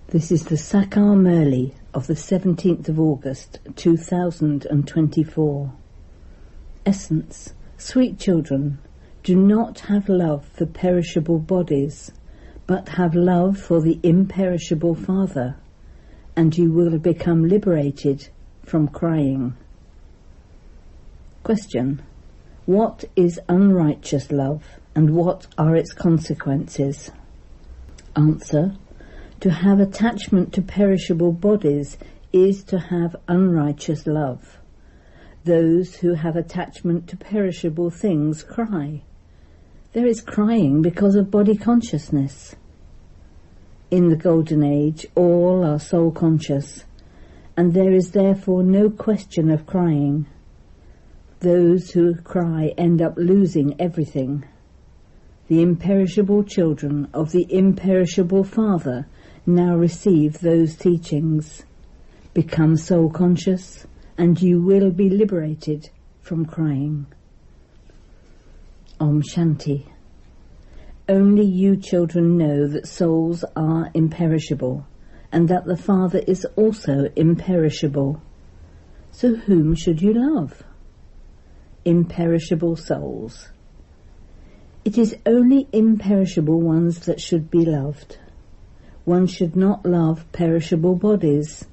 This is the Sakar Murli of the 17th of August 2024. Essence: sweet children, do not have love for perishable bodies, but have love for the imperishable Father, and you will become liberated from crying. Question: what is unrighteous love, and what are its consequences? Answer: to have attachment to perishable bodies is to have unrighteous love. Those who have attachment to perishable things cry. There is crying because of body consciousness. In the Golden Age, all are soul conscious, and there is therefore no question of crying. Those who cry end up losing everything. The imperishable children of the imperishable Father now receive those teachings. Become soul conscious, and you will be liberated from crying. Om Shanti. Only you children know that souls are imperishable, and that the Father is also imperishable. So whom should you love? Imperishable souls. It is only imperishable ones that should be loved. One should not love perishable bodies.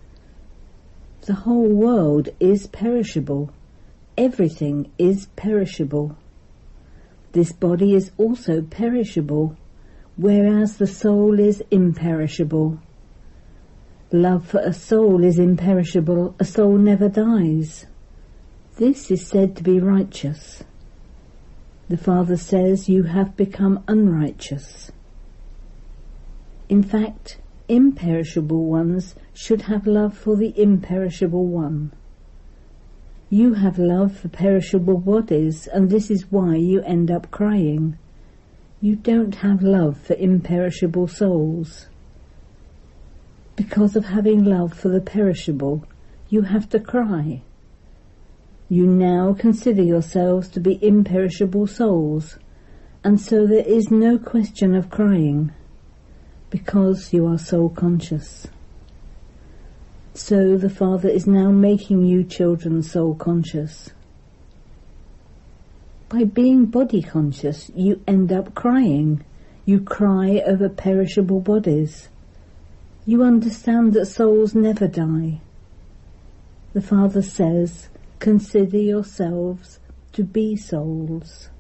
The whole world is perishable. Everything is perishable. This body is also perishable, whereas the soul is imperishable. Love for a soul is imperishable. A soul never dies. This is said to be righteous. The Father says you have become unrighteous. In fact, imperishable ones should have love for the imperishable one. You have love for perishable bodies, and this is why you end up crying. You don't have love for imperishable souls. Because of having love for the perishable, you have to cry. You now consider yourselves to be imperishable souls, and so there is no question of crying, because you are soul conscious. So the Father is now making you children soul conscious. By being body conscious, you end up crying. You cry over perishable bodies. You understand that souls never die. The Father says, consider yourselves to be souls.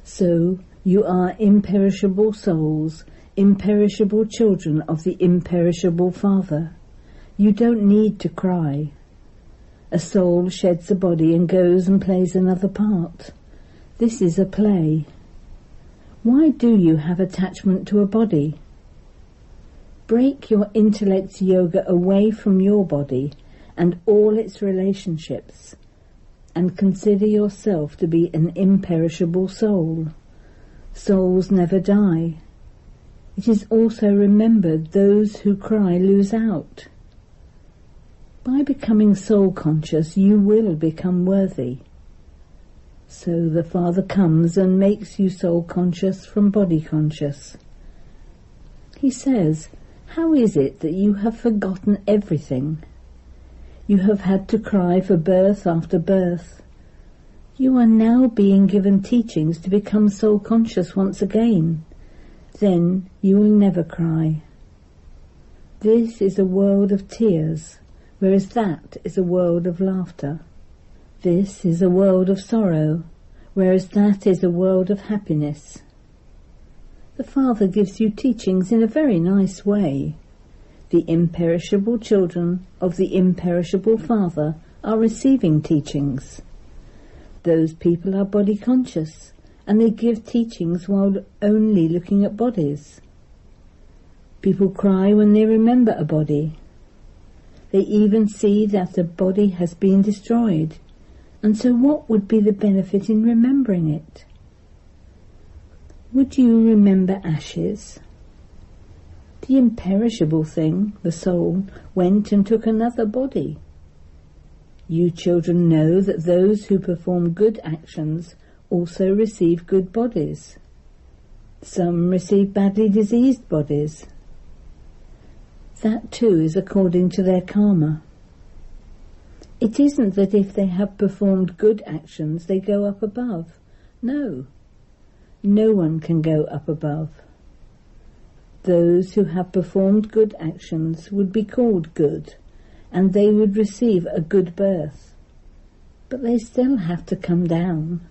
So you are imperishable souls, imperishable children of the imperishable Father. You don't need to cry. A soul sheds a body and goes and plays another part. This is a play. Why do you have attachment to a body? Break your intellect's yoga away from your body and all its relationships, and consider yourself to be an imperishable soul. Souls never die. It is also remembered those who cry lose out. By becoming soul conscious, you will become worthy. So the Father comes and makes you soul conscious from body conscious. He says, how is it that you have forgotten everything? You have had to cry for birth after birth. You are now being given teachings to become soul conscious once again. Then you will never cry. This is a world of tears, whereas that is a world of laughter. This is a world of sorrow, whereas that is a world of happiness. The Father gives you teachings in a very nice way. The imperishable children of the imperishable Father are receiving teachings. Those people are body conscious, and they give teachings while only looking at bodies. People cry when they remember a body. They even see that the body has been destroyed, and so what would be the benefit in remembering it? Would you remember ashes? The imperishable thing, the soul, went and took another body. You children know that those who perform good actions also receive good bodies. Some receive badly diseased bodies. That too is according to their karma. It isn't that if they have performed good actions they go up above. No. No one can go up above. Those who have performed good actions would be called good, and they would receive a good birth. But they still have to come down.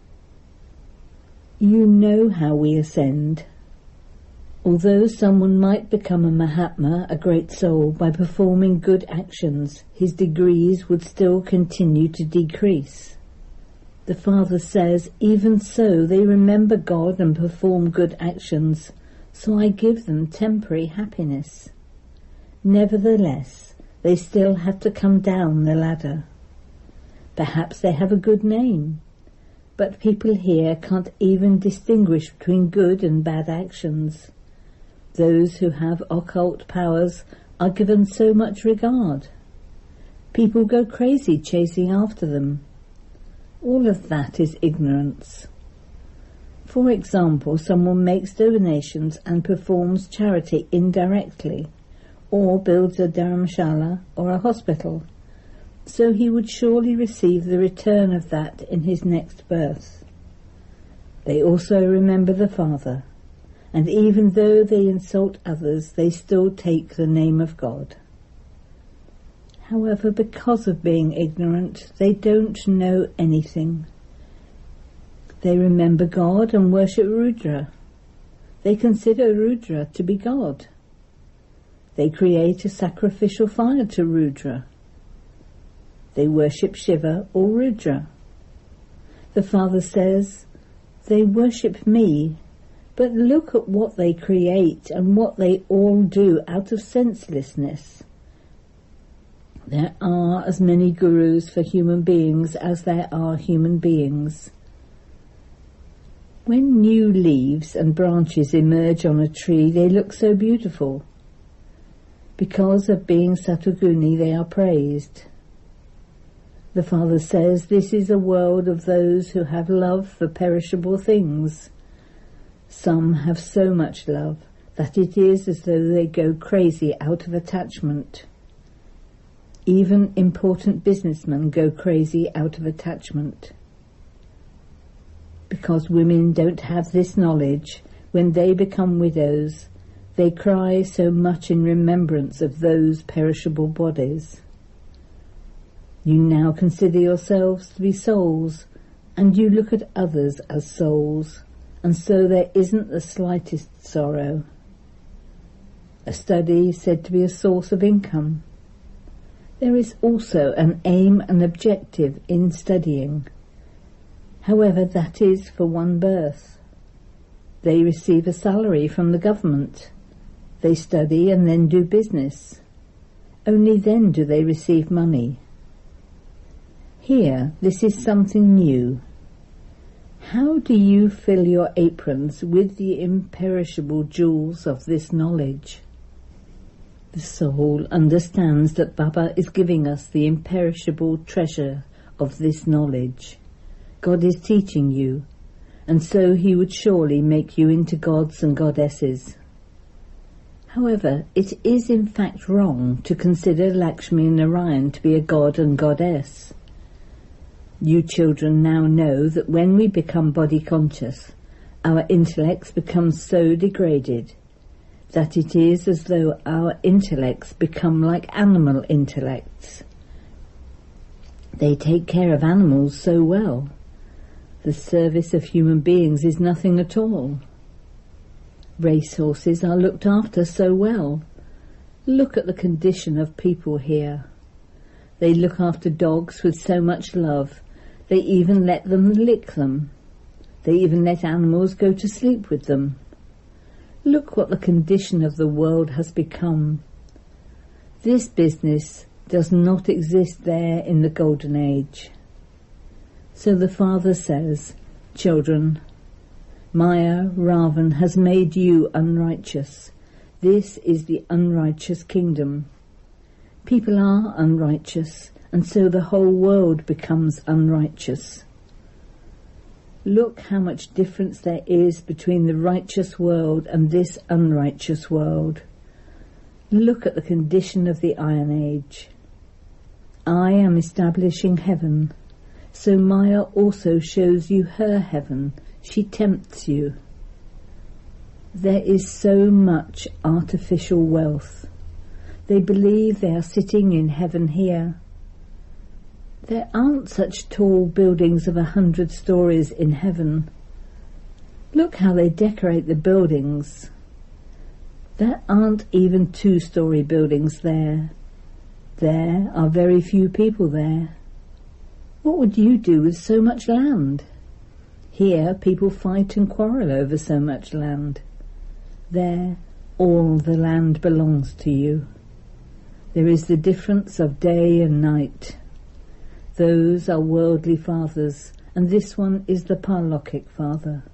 You know how we ascend. Although someone might become a Mahatma, a great soul, by performing good actions, his degrees would still continue to decrease. The Father says, even so they remember God and perform good actions, so I give them temporary happiness. Nevertheless, they still have to come down the ladder. Perhaps they have a good name, but people here can't even distinguish between good and bad actions. Those who have occult powers are given so much regard. People go crazy chasing after them. All of that is ignorance. For example, someone makes donations and performs charity indirectly, or builds a dharamshala or a hospital, so he would surely receive the return of that in his next birth. They also remember the Father, and even though they insult others, they still take the name of God. However, because of being ignorant, they don't know anything. They remember God and worship Rudra. They consider Rudra to be God. They create a sacrificial fire to Rudra. They worship Shiva or Rudra. The Father says, they worship me, but look at what they create and what they all do out of senselessness. There are as many gurus for human beings as there are human beings. When new leaves and branches emerge on a tree, they look so beautiful. Because of being Satoguni, they are praised. The Father says this is a world of those who have love for perishable things. Some have so much love that it is as though they go crazy out of attachment. Even important businessmen go crazy out of attachment. Because women don't have this knowledge, when they become widows, they cry so much in remembrance of those perishable bodies. You now consider yourselves to be souls, and you look at others as souls, and so there isn't the slightest sorrow. A study is said to be a source of income. There is also an aim and objective in studying. However, that is for one birth. They receive a salary from the government. They study and then do business. Only then do they receive money. Here, this is something new. How do you fill your aprons with the imperishable jewels of this knowledge? The soul understands that Baba is giving us the imperishable treasure of this knowledge. God is teaching you, and so he would surely make you into gods and goddesses. However, it is in fact wrong to consider Lakshmi and Narayan to be a god and goddess. You children now know that when we become body conscious, our intellects become so degraded that it is as though our intellects become like animal intellects. They take care of animals so well. The service of human beings is nothing at all. Racehorses are looked after so well. Look at the condition of people here. They look after dogs with so much love. They even let them lick them. They even let animals go to sleep with them. Look what the condition of the world has become. This business does not exist there in the Golden Age. So the Father says, children, Maya, Ravan, has made you unrighteous. This is the unrighteous kingdom. People are unrighteous, and so the whole world becomes unrighteous. Look how much difference there is between the righteous world and this unrighteous world. Look at the condition of the Iron Age. I am establishing heaven, so Maya also shows you her heaven. She tempts you. There is so much artificial wealth. They believe they are sitting in heaven here. There aren't such tall buildings of 100 stories in heaven. Look how they decorate the buildings. There aren't even 2-story buildings there. There are very few people there. What would you do with so much land? Here people fight and quarrel over so much land. There, all the land belongs to you. There is the difference of day and night. Those are worldly fathers, and this one is the Parlokhic Father.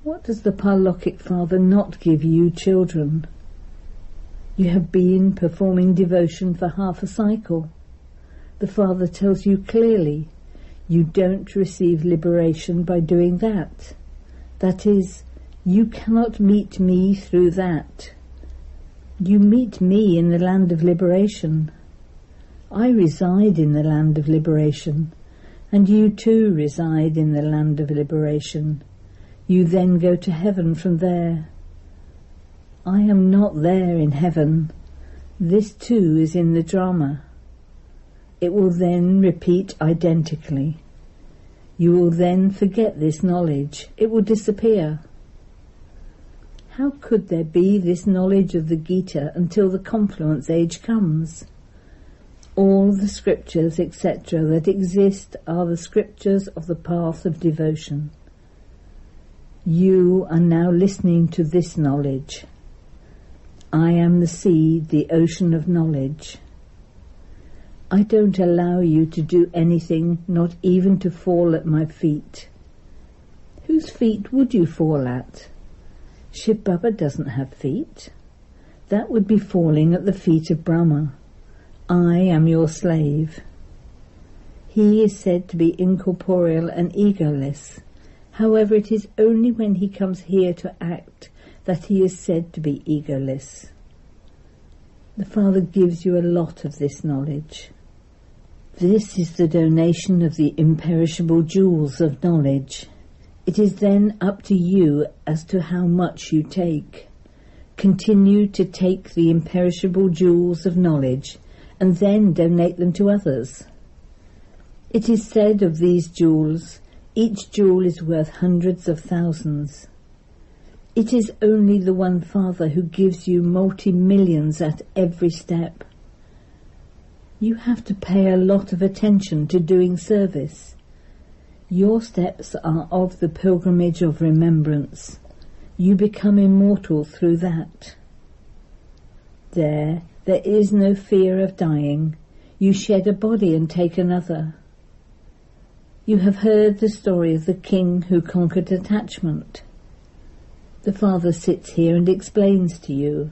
What does the Parlokhic Father not give you children? You have been performing devotion for half a cycle. The Father tells you clearly, you don't receive liberation by doing that. That is, you cannot meet me through that. You meet me in the land of liberation. I reside in the land of liberation, and you too reside in the land of liberation. You then go to heaven from there. I am not there in heaven. This too is in the drama. It will then repeat identically. You will then forget this knowledge. It will disappear. How could there be this knowledge of the Gita until the confluence age comes? All the scriptures, etc., that exist are the scriptures of the path of devotion. You are now listening to this knowledge. I am the sea, the ocean of knowledge. I don't allow you to do anything, not even to fall at my feet. Whose feet would you fall at? Shiv Baba doesn't have feet. That would be falling at the feet of Brahma. I am your slave. He is said to be incorporeal and egoless. However, it is only when he comes here to act that he is said to be egoless. The Father gives you a lot of this knowledge. This is the donation of the imperishable jewels of knowledge. It is then up to you as to how much you take. Continue to take the imperishable jewels of knowledge and then donate them to others. It is said of these jewels, each jewel is worth hundreds of thousands. It is only the one Father who gives you multi-millions at every step. You have to pay a lot of attention to doing service. Your steps are of the pilgrimage of remembrance. You become immortal through that. There is no fear of dying. You shed a body and take another. You have heard the story of the king who conquered attachment. The Father sits here and explains to you.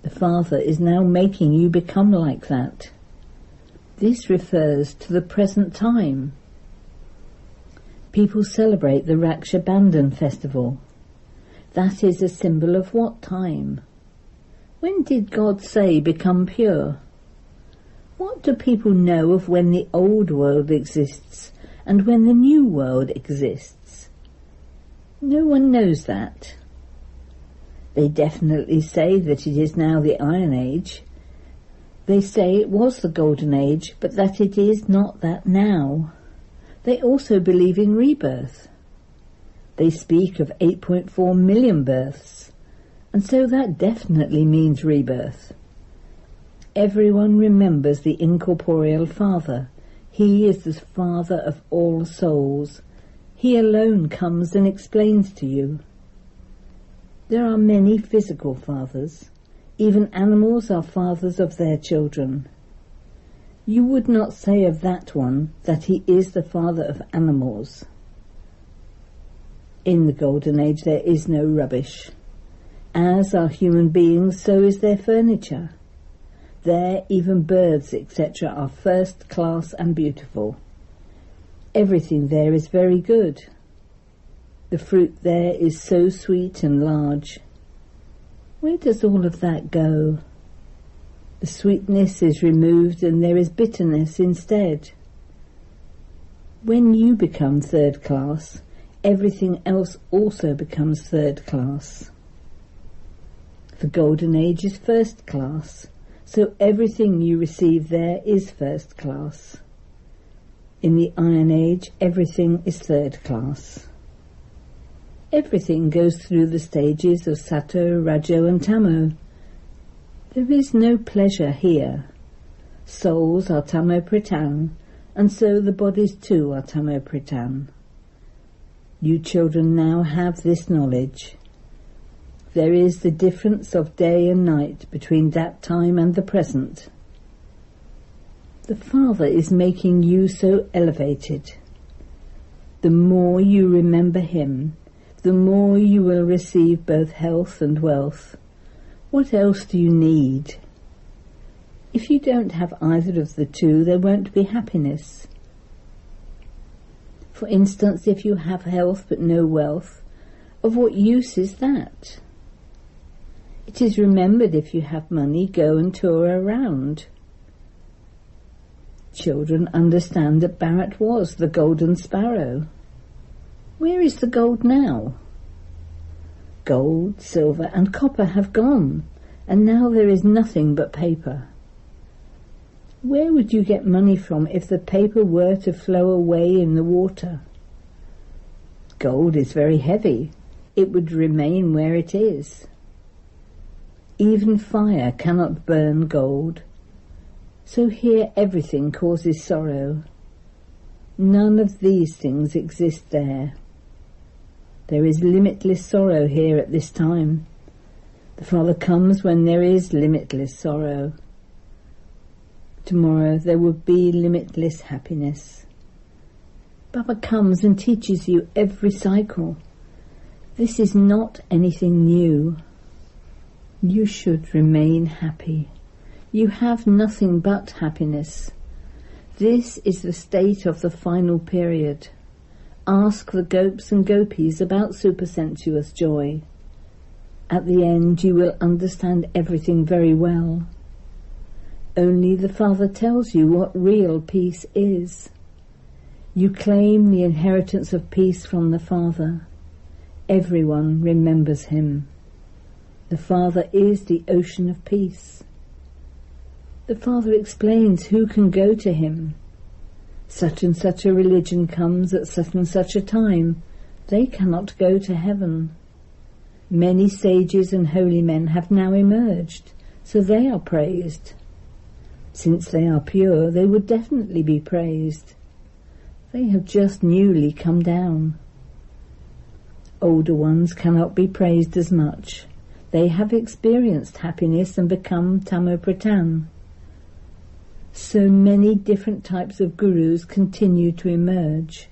The Father is now making you become like that. This refers to the present time. People celebrate the Raksha Bandhan festival. That is a symbol of what time? When did God say become pure? What do people know of when the old world exists and when the new world exists? No one knows that. They definitely say that it is now the Iron Age. They say it was the Golden Age, but that it is not that now. They also believe in rebirth. They speak of 8.4 million births, and so that definitely means rebirth. Everyone remembers the incorporeal Father. He is the Father of all souls. He alone comes and explains to you. There are many physical fathers. Even animals are fathers of their children. You would not say of that one that he is the father of animals. In the Golden Age there is no rubbish. As are human beings, so is their furniture. There even birds, etc., are first class and beautiful. Everything there is very good. The fruit there is so sweet and large. Where does all of that go? The sweetness is removed and there is bitterness instead. When you become third class, everything else also becomes third class. The Golden Age is first class, so everything you receive there is first class. In the Iron Age, everything is third class. Everything goes through the stages of Sato, Rajo and Tamo. There is no pleasure here. Souls are Tamo Prithan, and so the bodies too are Tamo Prithan. You children now have this knowledge. There is the difference of day and night between that time and the present. The Father is making you so elevated. The more you remember Him, the more you will receive both health and wealth. What else do you need? If you don't have either of the two, there won't be happiness. For instance, if you have health but no wealth, of what use is that? It is remembered if you have money, go and tour around. Children understand that Bharat was the golden sparrow. Where is the gold now? Gold, silver and copper have gone, and now there is nothing but paper. Where would you get money from if the paper were to flow away in the water? Gold is very heavy. It would remain where it is. Even fire cannot burn gold. So here everything causes sorrow. None of these things exist there. There is limitless sorrow here at this time. The Father comes when there is limitless sorrow. Tomorrow there will be limitless happiness. Baba comes and teaches you every cycle. This is not anything new. You should remain happy. You have nothing but happiness. This is the state of the final period. Ask the gopis and gopis about supersensuous joy. At the end you will understand everything very well. Only the Father tells you what real peace is. You claim the inheritance of peace from the Father. Everyone remembers Him. The Father is the ocean of peace. The Father explains who can go to Him. Such and such a religion comes at such and such a time. They cannot go to heaven. Many sages and holy men have now emerged, so they are praised. Since they are pure, they would definitely be praised. They have just newly come down. Older ones cannot be praised as much. They have experienced happiness and become Tamo Prithan. So many different types of gurus continue to emerge.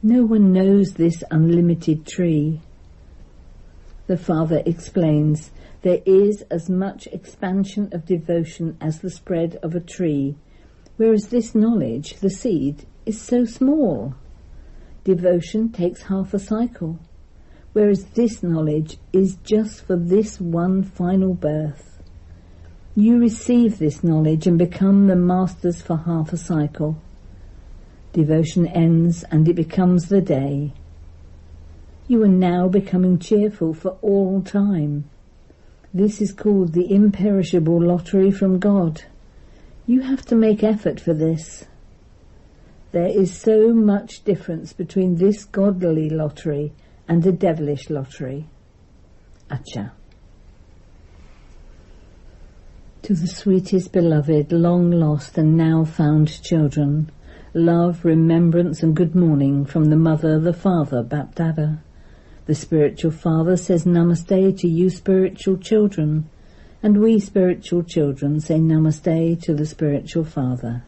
No one knows this unlimited tree. The Father explains, there is as much expansion of devotion as the spread of a tree, whereas this knowledge, the seed, is so small. Devotion takes half a cycle, whereas this knowledge is just for this one final birth. You receive this knowledge and become the masters for half a cycle. Devotion ends and it becomes the day. You are now becoming cheerful for all time. This is called the imperishable lottery from God. You have to make effort for this. There is so much difference between this godly lottery and a devilish lottery. Acha. To the sweetest beloved, long lost and now found children, love, remembrance and good morning from the Mother, the Father, Bapdada. The spiritual Father says Namaste to you spiritual children, and we spiritual children say Namaste to the spiritual Father.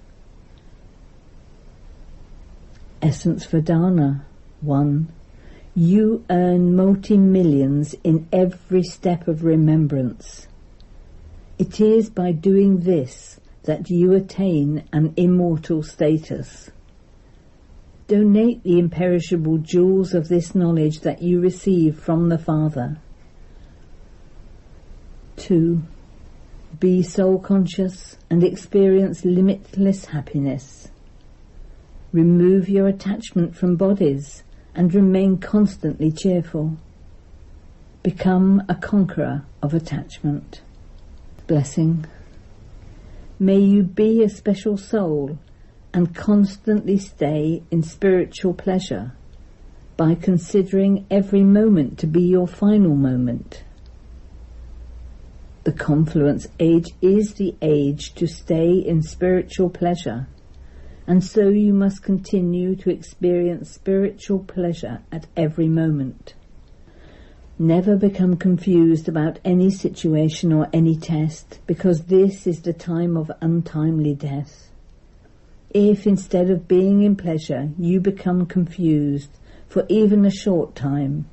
Essence Vedana 1. You earn multi-millions in every step of remembrance. It is by doing this that you attain an immortal status. Donate the imperishable jewels of this knowledge that you receive from the Father. 2. Be soul conscious and experience limitless happiness. Remove your attachment from bodies and remain constantly cheerful. Become a conqueror of attachment. Blessing. May you be a special soul and constantly stay in spiritual pleasure by considering every moment to be your final moment. The confluence age is the age to stay in spiritual pleasure, and so you must continue to experience spiritual pleasure at every moment. Never become confused about any situation or any test, because this is the time of untimely death. If instead of being in pleasure you become confused for even a short time,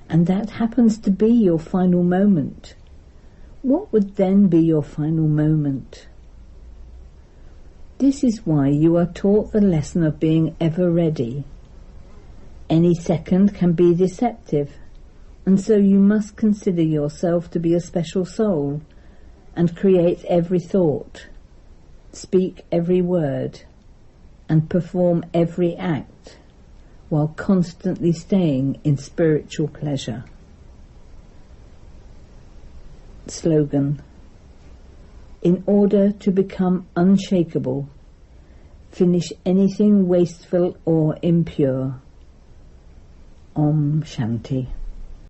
and that happens to be your final moment, what would then be your final moment? This is why you are taught the lesson of being ever ready. Any second can be deceptive, and so you must consider yourself to be a special soul and create every thought, speak every word, and perform every act while constantly staying in spiritual pleasure. Slogan. In order to become unshakable, finish anything wasteful or impure. Om Shanti.